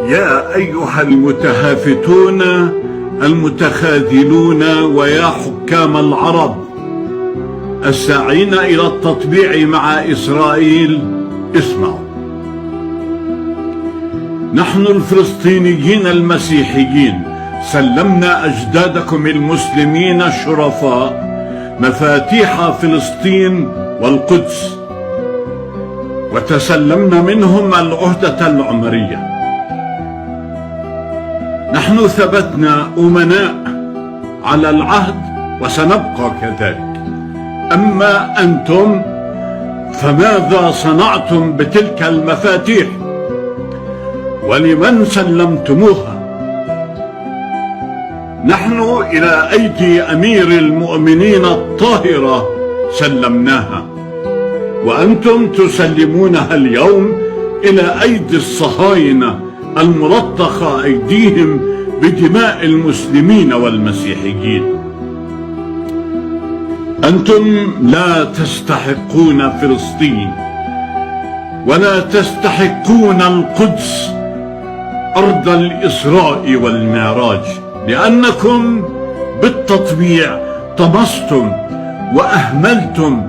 يا أيها المتهافتون المتخاذلون ويا حكام العرب الساعين إلى التطبيع مع إسرائيل، اسمعوا. نحن الفلسطينيين المسيحيين سلمنا أجدادكم المسلمين الشرفاء مفاتيح فلسطين والقدس، وتسلمنا منهم العهدة العمرية. نحن ثبتنا أمناء على العهد وسنبقى كذلك. أما أنتم فماذا صنعتم بتلك المفاتيح؟ ولمن سلمتموها؟ نحن إلى أيدي أمير المؤمنين الطاهرة سلمناها، وأنتم تسلمونها اليوم إلى أيدي الصهاينة الملطخة أيديهم بدماء المسلمين والمسيحيين. أنتم لا تستحقون فلسطين ولا تستحقون القدس أرض الإسراء والمعراج، لأنكم بالتطبيع طمستم وأهملتم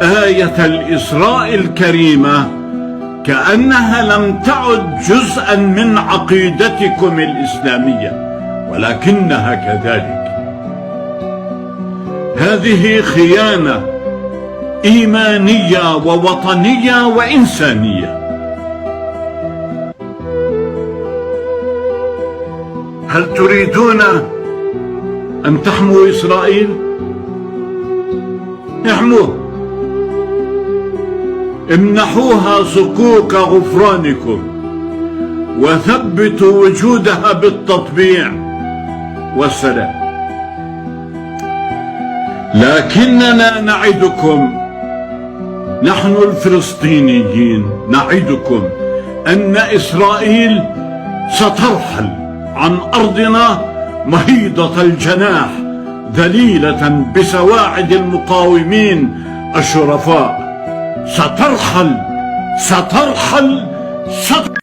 آية الإسراء الكريمة كأنها لم تعد جزءا من عقيدتكم الإسلامية، ولكنها كذلك. هذه خيانة إيمانية ووطنية وإنسانية. هل تريدون أن تحموا إسرائيل؟ احموه، امنحوها صكوك غفرانكم وثبتوا وجودها بالتطبيع والسلام. لكننا نعدكم، نحن الفلسطينيين نعدكم أن إسرائيل سترحل عن أرضنا مهيضة الجناح ذليلة بسواعد المقاومين الشرفاء. سترحل